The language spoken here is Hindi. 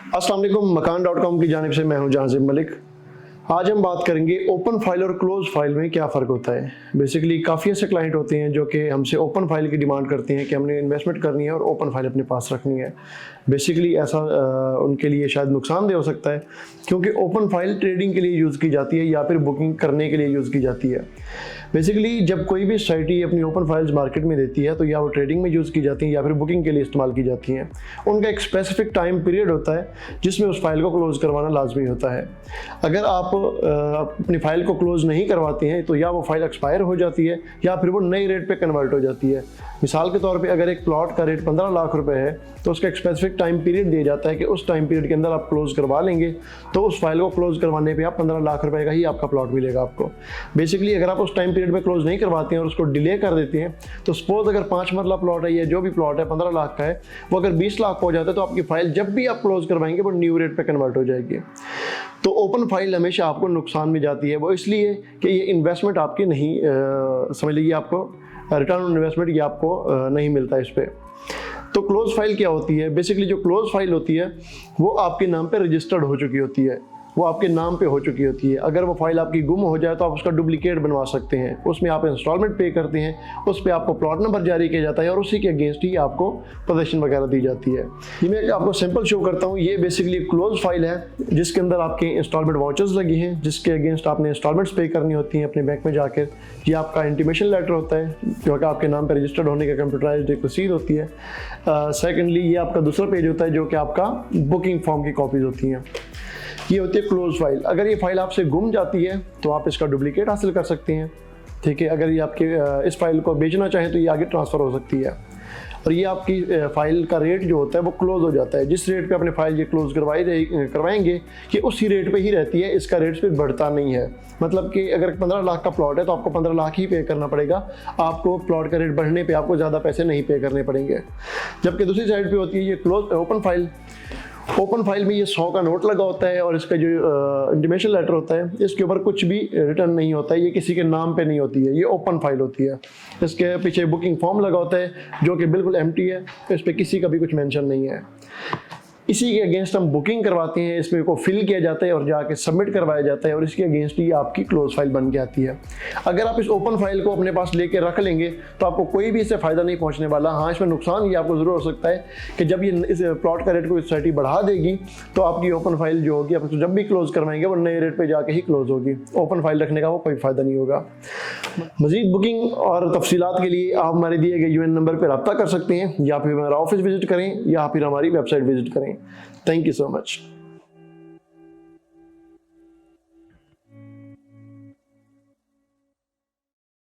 अस्सलाम वालेकुम, मकान.com की जानिब से मैं हूं जाजिम मलिक। आज हम बात करेंगे ओपन फाइल और क्लोज फाइल में क्या फ़र्क होता है। बेसिकली काफ़ी ऐसे क्लाइंट होते हैं जो कि हमसे ओपन फाइल की डिमांड करते हैं कि हमने इन्वेस्टमेंट करनी है और ओपन फाइल अपने पास रखनी है। बेसिकली ऐसा उनके लिए शायद नुकसानदेह हो सकता है, क्योंकि ओपन फाइल ट्रेडिंग के लिए यूज़ की जाती है या फिर बुकिंग करने के लिए यूज़ की जाती है। बेसिकली जब कोई भी सोसाइटी अपनी ओपन फाइल्स मार्केट में देती है तो या वो ट्रेडिंग में यूज़ की जाती हैं या फिर बुकिंग के लिए इस्तेमाल की जाती हैं। उनका एक स्पेसिफिक टाइम पीरियड होता है जिसमें उस फाइल को क्लोज़ करवाना लाजमी होता है। अगर आप अपनी फ़ाइल को क्लोज़ नहीं करवाते हैं तो या वो फाइल एक्सपायर हो जाती है या फिर वो नई रेट पे कन्वर्ट हो जाती है। मिसाल के तौर पे अगर एक प्लॉट का रेट 15 लाख रुपए है तो उसका एक स्पेसिफिक टाइम पीरियड दिया जाता है कि उस टाइम पीरियड के अंदर आप क्लोज़ करवा लेंगे तो उस फाइल को क्लोज़ करवाने पे आप 15 लाख रुपए का ही आपका प्लॉट मिलेगा आपको। बेसिकली अगर आप उस टाइम पीरियड में क्लोज़ नहीं करवाते हैं और उसको डिले कर देते हैं तो सपोज अगर 5 मरला प्लॉट है या जो भी प्लॉट है 15 लाख का है, वो अगर 20 लाख हो जाता है तो आपकी फाइल जब भी आप क्लोज़ करवाएंगे वो न्यू रेट पे कन्वर्ट हो जाएगी। तो ओपन फाइल हमेशा आपको नुकसान में जाती है, वो इसलिए कि ये इन्वेस्टमेंट आपकी नहीं समझ लीजिए आपको रिटर्न ऑन इन्वेस्टमेंट ये आपको नहीं मिलता इस पर। तो क्लोज फाइल क्या होती है? बेसिकली जो क्लोज फाइल होती है वो आपके नाम पे रजिस्टर्ड हो चुकी होती है, वो आपके नाम पे हो चुकी होती है। अगर वो फाइल आपकी गुम हो जाए तो आप उसका डुप्लीकेट बनवा सकते हैं। उसमें आप इंस्टॉलमेंट पे करते हैं, उस पर आपको प्लॉट नंबर जारी किया जाता है और उसी के अगेंस्ट ही आपको पोजीशन वगैरह दी जाती है। ये मैं आपको सिंपल शो करता हूँ। ये बेसिकली क्लोज फाइल है जिसके अंदर आपके इंस्टॉलमेंट वाउचर्स लगी हैं जिसके अगेंस्ट आपने इंस्टॉलमेंट्स पे करनी होती हैं अपने बैंक में जाकर। ये आपका इंटीमेशन लेटर होता है जो कि आपके नाम पर रजिस्टर्ड होने का कंप्यूटराइज्ड एक रसीद होती है। सेकेंडली ये आपका दूसरा पेज होता है जो कि आपका बुकिंग फॉर्म की कॉपीज होती हैं। ये होती है क्लोज फाइल। अगर ये फाइल आपसे गुम जाती है तो आप इसका डुप्लीकेट हासिल कर सकते हैं, ठीक है। अगर ये आपके इस फाइल को बेचना चाहें तो ये आगे ट्रांसफ़र हो सकती है। और ये आपकी फ़ाइल का रेट जो होता है वो क्लोज़ हो जाता है। जिस रेट पे अपने फाइल ये क्लोज़ करवाएंगे कि उसी रेट पे ही रहती है, इसका रेट फिर बढ़ता नहीं है। मतलब कि अगर 15 लाख का प्लॉट है तो आपको 15 लाख ही पे करना पड़ेगा, आपको प्लॉट का रेट बढ़ने पे आपको ज़्यादा पैसे नहीं पे करने पड़ेंगे। जबकि दूसरी साइड पे होती है ये close open file. Open file में ये 100 का नोट लगा होता है और इसका जो इंटीमेशन लेटर होता है इसके ऊपर कुछ भी रिटर्न नहीं होता है, ये किसी के नाम पे नहीं होती है, ये ओपन फाइल होती है। इसके पीछे बुकिंग फॉर्म लगा होता है जो कि बिल्कुल एम्प्टी है, इस पर किसी का भी कुछ मेंशन नहीं है। इसी के अगेंस्ट हम बुकिंग करवाते हैं, इसमें को फिल किया जाता है और जाके सबमिट करवाया जाता है और इसके अगेंस्ट ही आपकी क्लोज फाइल बन के आती है। अगर आप इस ओपन फाइल को अपने पास लेके रख लेंगे तो आपको कोई भी इससे फ़ायदा नहीं पहुंचने वाला। हाँ, इसमें नुकसान ये आपको ज़रूर हो सकता है कि जब ये इस प्लॉट का रेट को सोसाइटी बढ़ा देगी तो आपकी ओपन फाइल जो होगी आप जब भी क्लोज़ करवाएंगे वो नए रेट पर जाके ही क्लोज़ होगी। ओपन फाइल रखने का वो कोई फ़ायदा नहीं होगा। मज़ीद बुकिंग और तफसीलात के लिए आप हमारे दिए गए UN नंबर पर रब्ता कर सकते हैं या फिर हमारा ऑफिस विजिट करें या फिर हमारी वेबसाइट विजिट करें। Thank you so much.